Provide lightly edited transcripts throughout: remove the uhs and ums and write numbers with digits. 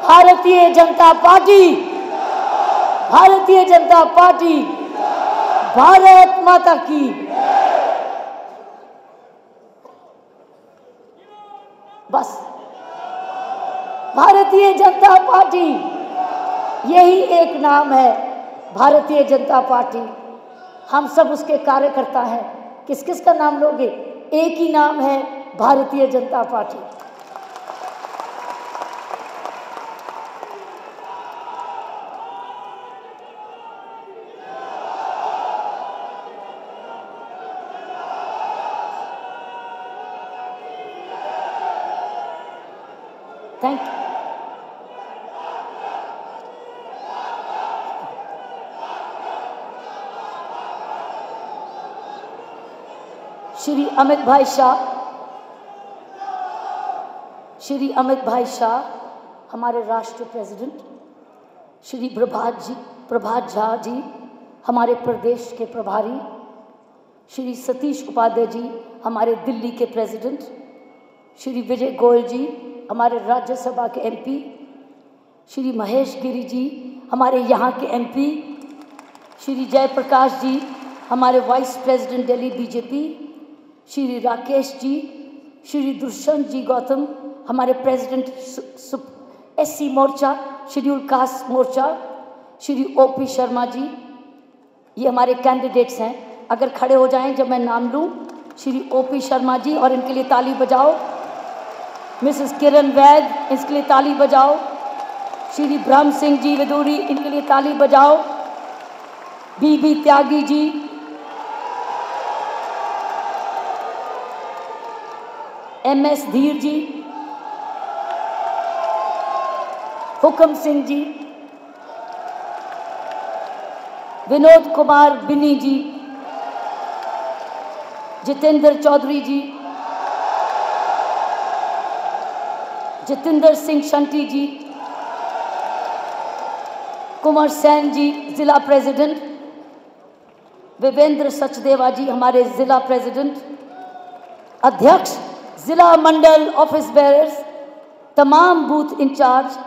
Bharatiya Janata party, Bharatiya Janata party, Bharat माता की। बस भारतीय जनता पार्टी, यही एक नाम है, भारतीय जनता पार्टी। हम सब उसके कार्यकर्ता हैं। किस किस का नाम लोगे? एक ही नाम है, Bharatiya Janata party. Thank you. Shri Amit भाई शाह, श्री अमित भाई शाह हमारे राष्ट्रीय प्रेसिडेंट, श्री प्रभात झा जी हमारे प्रदेश के प्रभारी, श्री सतीश उपाध्याय जी हमारे दिल्ली के प्रेसिडेंट, श्री विजय गोयल जी हमारे राज्यसभा के एमपी, श्री महेश गिरी जी हमारे यहाँ के एमपी, श्री जयप्रकाश जी हमारे vice president Delhi BJP, Shri Rakesh ji, Shri Dushyant ji Gautam हमारे president SC Morcha, schedule caste Morcha, Shri OP Sharma ji, ये हमारे कैंडिडेट्स हैं। अगर खड़े हो जाएं जब मैं नाम लूं। श्री ओपी शर्मा जी, और इनके लिए ताली बजाओ। मिसेस किरण वैद, इसके लिए ताली बजाओ। श्री ब्रह्म सिंह जी विदुरी, इनके लिए ताली बजाओ। बीबी त्यागी जी, एमएस धीर जी, हुक्म सिंह जी, विनोद कुमार बिनी जी, जितेंद्र चौधरी जी, जितेंद्र सिंह शंटी जी, कुमार सेन जी जिला प्रेसिडेंट, विवेंद्र सचदेवा जी हमारे जिला प्रेसिडेंट, अध्यक्ष जिला मंडल ऑफिस बेयर्स, तमाम बूथ इंचार्ज,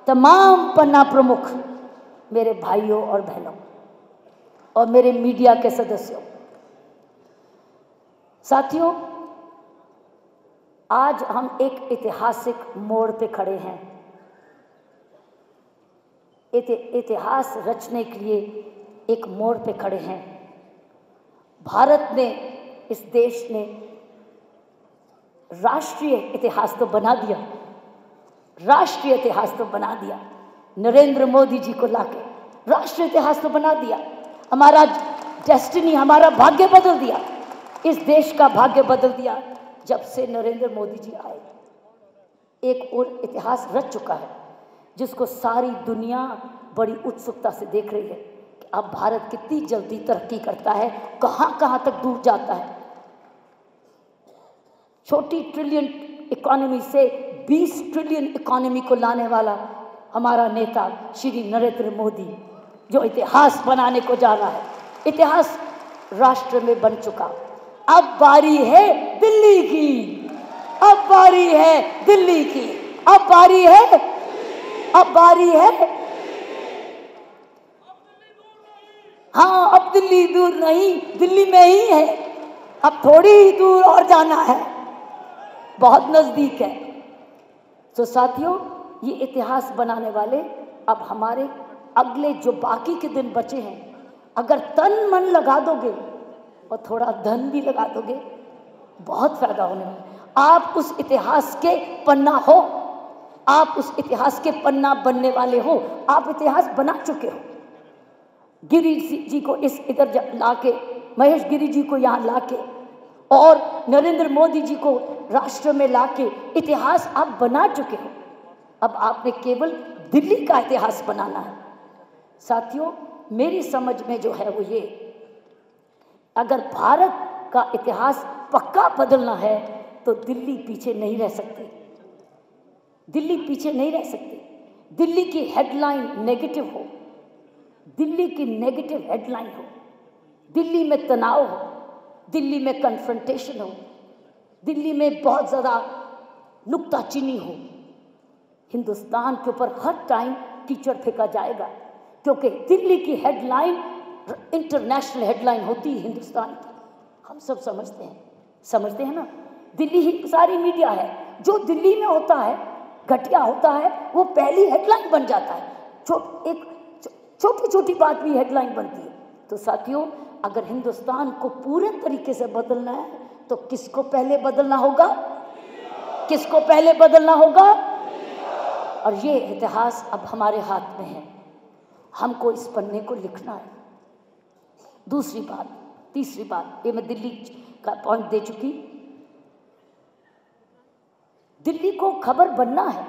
तमाम पन्ना प्रमुख, मेरे भाइयों और बहनों और मेरे मीडिया के सदस्यों, साथियों, आज हम एक ऐतिहासिक मोड़ पे खड़े हैं। इतिहास रचने के लिए एक मोड़ पे खड़े हैं। भारत ने, इस देश ने राष्ट्रीय इतिहास तो बना दिया, राष्ट्रीय इतिहास तो बना दिया। नरेंद्र मोदी जी को लाके राष्ट्रीय इतिहास तो बना दिया। हमारा डेस्टिनी, हमारा भाग्य बदल दिया, इस देश का भाग्य बदल दिया जब से नरेंद्र मोदी जी आए। एक और इतिहास रच चुका है जिसको सारी दुनिया बड़ी उत्सुकता से देख रही है कि अब भारत कितनी जल्दी तरक्की करता है, कहाँ कहाँ तक दूर जाता है। छोटी ट्रिलियन इकोनॉमी से 20 ट्रिलियन इकोनॉमी को लाने वाला हमारा नेता श्री नरेंद्र मोदी, जो इतिहास बनाने को जा रहा है। इतिहास राष्ट्र में बन चुका। अब बारी है दिल्ली की, अब बारी है दिल्ली की, अब बारी है, अब बारी है। हाँ, अब दिल्ली दूर नहीं, दिल्ली में ही है। अब थोड़ी ही दूर और जाना है, बहुत नजदीक है। तो साथियों, ये इतिहास बनाने वाले अब हमारे अगले जो बाकी के दिन बचे हैं, अगर तन मन लगा दोगे और थोड़ा धन भी लगा दोगे, बहुत फायदा होने वाला है। आप उस इतिहास के पन्ना हो, आप उस इतिहास के पन्ना बनने वाले हो, आप इतिहास बना चुके हो। गिरी जी को इस इधर लाके, महेश गिरी जी को यहाँ लाके और नरेंद्र मोदी जी को राष्ट्र में लाके इतिहास आप बना चुके हो। अब आपने केवल दिल्ली का इतिहास बनाना है। साथियों, मेरी समझ में जो है वो ये, अगर भारत का इतिहास पक्का बदलना है तो दिल्ली पीछे नहीं रह सकती, दिल्ली पीछे नहीं रह सकती। दिल्ली की हेडलाइन नेगेटिव हो, दिल्ली की नेगेटिव हेडलाइन हो, दिल्ली में तनाव हो, दिल्ली में कन्फ्रंटेशन हो, दिल्ली में बहुत ज़्यादा नुक्ताचीनी हो, हिंदुस्तान के ऊपर हर टाइम कीचड़ फेंका जाएगा, क्योंकि दिल्ली की हेडलाइन इंटरनेशनल हेडलाइन होती है हिंदुस्तान की। हम सब समझते हैं ना। दिल्ली ही सारी मीडिया है, जो दिल्ली में होता है घटिया होता है वो पहली हेडलाइन बन जाता है। एक छोटी छोटी बात भी हेडलाइन बनती है। तो साथियों, अगर हिंदुस्तान को पूरे तरीके से बदलना है तो किसको पहले बदलना होगा? किसको पहले बदलना होगा? और ये इतिहास अब हमारे हाथ में है, हमको इस पन्ने को लिखना है। दूसरी बात, तीसरी बात, ये मैं दिल्ली का पॉइंट दे चुकी। दिल्ली को खबर बनना है,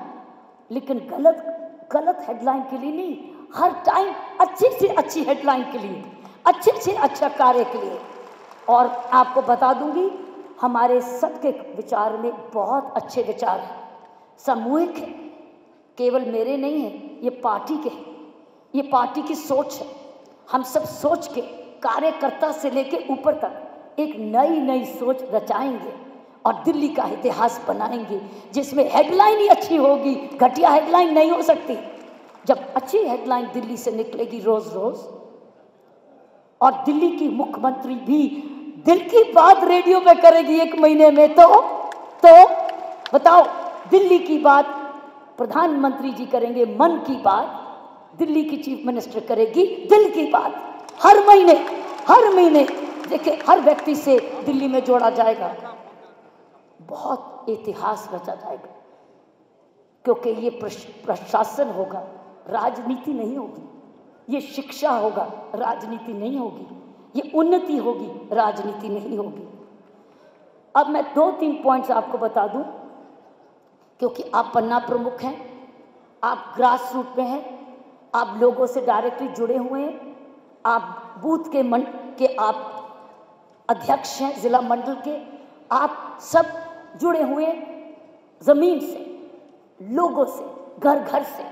लेकिन गलत हेडलाइन के लिए नहीं, हर टाइम अच्छी से अच्छी हेडलाइन के लिए, अच्छे से अच्छा कार्य के लिए। और आपको बता दूंगी, हमारे सबके विचार में बहुत अच्छे विचार हैं, सामूहिक है, केवल मेरे नहीं है, ये पार्टी के हैं, ये पार्टी की सोच है। हम सब सोच के कार्यकर्ता से लेके ऊपर तक एक नई सोच रचाएंगे और दिल्ली का इतिहास बनाएंगे, जिसमें हेडलाइन ही अच्छी होगी, घटिया हेडलाइन नहीं हो सकती। जब अच्छी हेडलाइन दिल्ली से निकलेगी रोज रोज, और दिल्ली की मुख्यमंत्री भी दिल की बात रेडियो पे करेगी 1 महीने में, तो बताओ, दिल्ली की बात प्रधानमंत्री जी करेंगे, मन की बात दिल्ली की चीफ मिनिस्टर करेगी, दिल की बात। हर महीने देखिए, हर व्यक्ति से दिल्ली में जोड़ा जाएगा, बहुत इतिहास रचा जाएगा, क्योंकि ये प्रशासन होगा, राजनीति नहीं होगी। ये शिक्षा होगा, राजनीति नहीं होगी। ये उन्नति होगी, राजनीति नहीं होगी। अब मैं 2-3 पॉइंट्स आपको बता दूं, क्योंकि आप पन्ना प्रमुख हैं, आप ग्रास रूट में हैं, आप लोगों से डायरेक्टली जुड़े हुए हैं, आप बूथ के आप अध्यक्ष हैं, जिला मंडल के, आप सब जुड़े हुए जमीन से, लोगों से, घर घर से।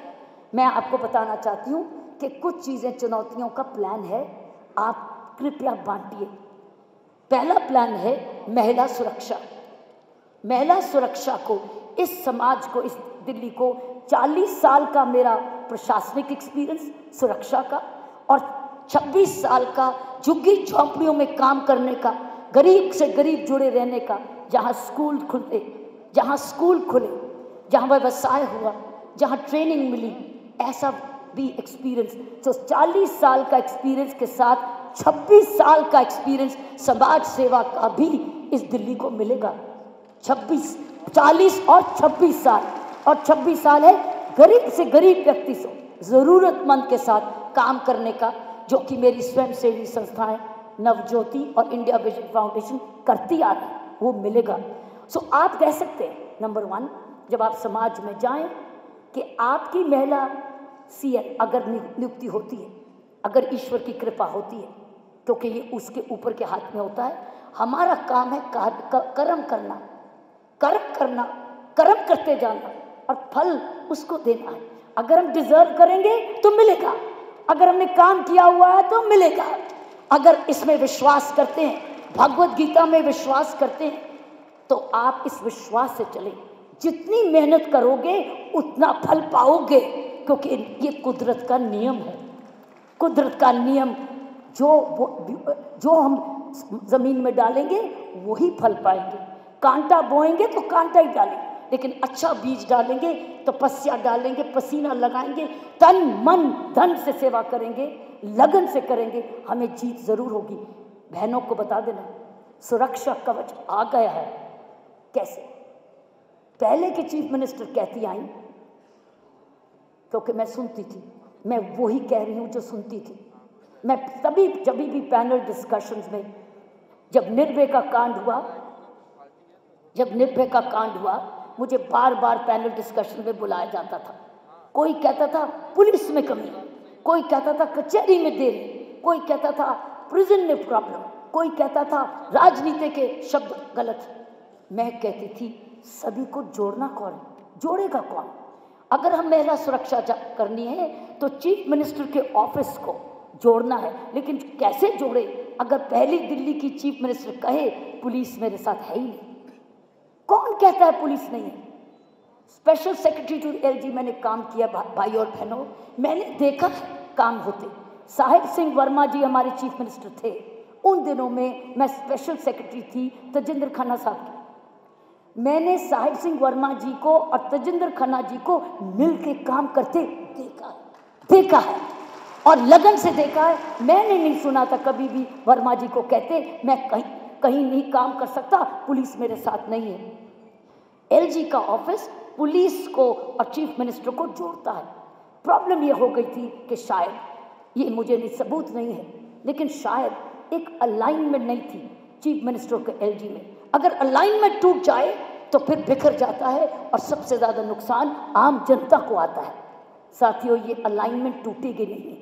मैं आपको बताना चाहती हूँ कि कुछ चीज़ें, चुनौतियों का प्लान है, आप कृपया बांटिए। पहला प्लान है महिला सुरक्षा। महिला सुरक्षा को, इस समाज को, इस दिल्ली को 40 साल का मेरा प्रशासनिक एक्सपीरियंस सुरक्षा का, और 26 साल का झुग्गी झोंपड़ियों में काम करने का, गरीब से गरीब जुड़े रहने का, जहाँ स्कूल खुले, जहाँ व्यवसाय हुआ, जहाँ ट्रेनिंग मिली, ऐसा भी एक्सपीरियंस। तो 40 साल का एक्सपीरियंस के साथ 26 साल का एक्सपीरियंस समाज सेवा का भी इस दिल्ली को मिलेगा। 40 और 26 साल, और 26 साल है गरीब से गरीब व्यक्ति से, ज़रूरतमंद के साथ काम करने का, जो कि मेरी स्वयंसेवी संस्थाएं नवज्योति और इंडिया विजन फाउंडेशन करती आ रही, वो मिलेगा। सो आप कह सकते हैं, नंबर 1, जब आप समाज में जाएं, कि आपकी महिला सीएम अगर नियुक्ति होती है, अगर ईश्वर की कृपा होती है, क्योंकि ये उसके ऊपर के हाथ में होता है। हमारा काम है कर्म करते जाना और फल उसको देना है। अगर हम डिजर्व करेंगे तो मिलेगा, अगर हमने काम किया हुआ है तो मिलेगा, अगर इसमें विश्वास करते हैं, भगवत गीता में विश्वास करते हैं, तो आप इस विश्वास से चलें। जितनी मेहनत करोगे उतना फल पाओगे, क्योंकि ये कुदरत का नियम है। कुदरत का नियम, जो हम जमीन में डालेंगे वही फल पाएंगे। कांटा बोएंगे तो कांटा ही डालेंगे, लेकिन अच्छा बीज डालेंगे, तपस्या डालेंगे, पसीना लगाएंगे, तन मन धन से सेवा करेंगे, लगन से करेंगे, हमें जीत जरूर होगी। बहनों को बता देना, सुरक्षा कवच आ गया है। कैसे? पहले के चीफ मिनिस्टर कहती आई, क्योंकि मैं सुनती थी, मैं वही कह रही हूँ जो सुनती थी। मैं तभी, जब भी पैनल डिस्कशंस में, जब निर्भया का कांड हुआ, मुझे बार बार पैनल डिस्कशन में बुलाया जाता था। कोई कहता था पुलिस में कमी, कोई कहता था कचहरी में देरी, कोई कहता था प्रिजन में प्रॉब्लम, कोई कहता था राजनीति के शब्द गलत। मैं कहती थी सभी को जोड़ना कौन, जोड़ेगा कौन? अगर हम महिला सुरक्षा करनी है तो चीफ मिनिस्टर के ऑफिस को जोड़ना है, लेकिन कैसे जोड़े? अगर पहली दिल्ली की चीफ मिनिस्टर कहे पुलिस मेरे साथ है ही नहीं। कौन कहता है पुलिस नहीं है? स्पेशल सेक्रेटरी टू एलजी मैंने काम किया भाई और बहनों, मैंने देखा काम होते। साहिब सिंह वर्मा जी हमारे चीफ मिनिस्टर थे, उन दिनों में मैं स्पेशल सेक्रेटरी थी तजिंदर खन्ना साहब की। मैंने साहिब सिंह वर्मा जी को और तजिंदर खन्ना जी को मिल के काम करते देखा है और लगन से देखा है। मैंने नहीं सुना था कभी भी वर्मा जी को कहते मैं कहीं नहीं काम कर सकता, पुलिस मेरे साथ नहीं है। एलजी का ऑफिस पुलिस को और चीफ मिनिस्टर को जोड़ता है। प्रॉब्लम ये हो गई थी कि शायद, ये मुझे नहीं सबूत नहीं है, लेकिन शायद एक अलाइनमेंट नहीं थी चीफ मिनिस्टर के एलजी में। अगर अलाइनमेंट टूट जाए तो फिर बिखर जाता है और सबसे ज़्यादा नुकसान आम जनता को आता है। साथियों, ये अलाइनमेंट टूटेगी नहीं।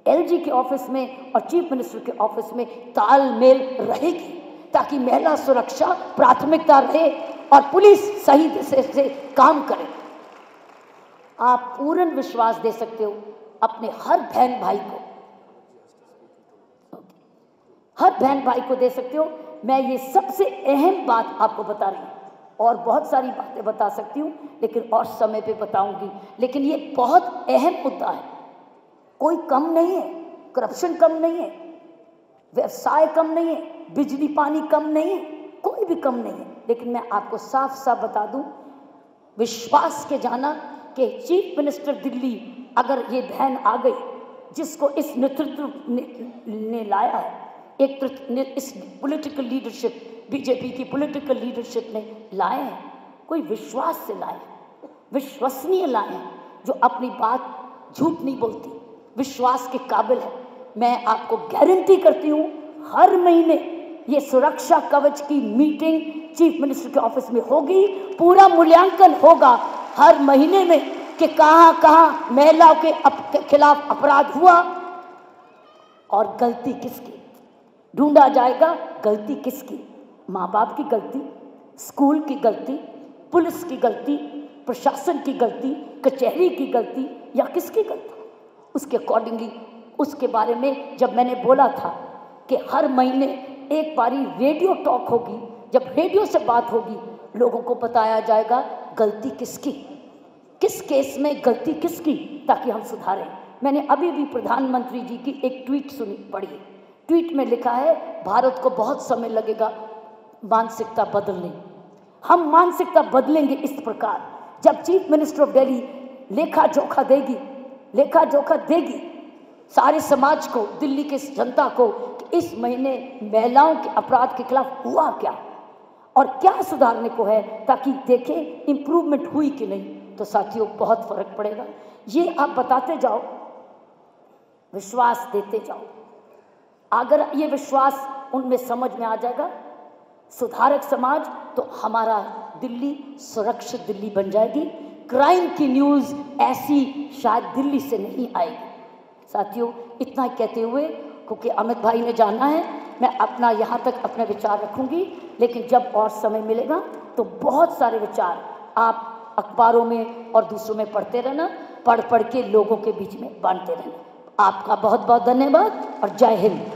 एलजी के ऑफिस में और चीफ मिनिस्टर के ऑफिस में तालमेल रहेगी ताकि महिला सुरक्षा प्राथमिकता रहे और पुलिस सही दिशा से काम करे। आप पूर्ण विश्वास दे सकते हो अपने हर बहन भाई को, हर बहन भाई को दे सकते हो। मैं ये सबसे अहम बात आपको बता रही हूँ, और बहुत सारी बातें बता सकती हूँ लेकिन और समय पे बताऊंगी, लेकिन ये बहुत अहम मुद्दा है। कोई कम नहीं है, करप्शन कम नहीं है, व्यवसाय कम नहीं है, बिजली पानी कम नहीं है, कोई भी कम नहीं है। लेकिन मैं आपको साफ साफ बता दूं, विश्वास के जाना कि चीफ मिनिस्टर दिल्ली अगर ये बहन आ गई जिसको इस नेतृत्व ने लाया है, इस पॉलिटिकल लीडरशिप, बीजेपी की पॉलिटिकल लीडरशिप ने लाए हैं, कोई विश्वास से लाए हैं, विश्वसनीय लाए हैं, जो अपनी बात झूठ नहीं बोलती, विश्वास के काबिल है। मैं आपको गारंटी करती हूँ हर महीने ये सुरक्षा कवच की मीटिंग चीफ मिनिस्टर के ऑफिस में होगी, पूरा मूल्यांकन होगा हर महीने में कि कहाँ कहाँ महिलाओं के खिलाफ अपराध हुआ और गलती किसकी, ढूंढा जाएगा गलती किसकी, माँ बाप की गलती, स्कूल की गलती, पुलिस की गलती, प्रशासन की गलती, कचहरी की गलती या किसकी गलती। उसके अकॉर्डिंगली उसके बारे में जब मैंने बोला था कि हर महीने एक बारी रेडियो टॉक होगी, जब रेडियो से बात होगी लोगों को बताया जाएगा गलती किसकी, किस केस में गलती किसकी, ताकि हम सुधारें। मैंने अभी भी प्रधानमंत्री जी की एक ट्वीट सुनी पढ़ी। ट्वीट में लिखा है भारत को बहुत समय लगेगा मानसिकता बदलने। हम मानसिकता बदलेंगे इस प्रकार, जब चीफ मिनिस्टर ऑफ दिल्ली लेखा जोखा देगी सारे समाज को, दिल्ली के जनता को, कि इस महीने महिलाओं के अपराध के खिलाफ हुआ क्या और क्या सुधारने को है, ताकि देखें इम्प्रूवमेंट हुई कि नहीं। तो साथियों, बहुत फर्क पड़ेगा। ये आप बताते जाओ, विश्वास देते जाओ। अगर ये विश्वास उनमें समझ में आ जाएगा, सुधारक समाज, तो हमारा दिल्ली सुरक्षित दिल्ली बन जाएगी। क्राइम की न्यूज़ ऐसी शायद दिल्ली से नहीं आएगी। साथियों, इतना कहते हुए, क्योंकि अमित भाई ने जाना है, मैं अपना यहाँ तक अपने विचार रखूँगी, लेकिन जब और समय मिलेगा तो बहुत सारे विचार आप अखबारों में और दूसरों में पढ़ते रहना, पढ़ के लोगों के बीच में बांटते रहना। आपका बहुत बहुत धन्यवाद और जय हिंद।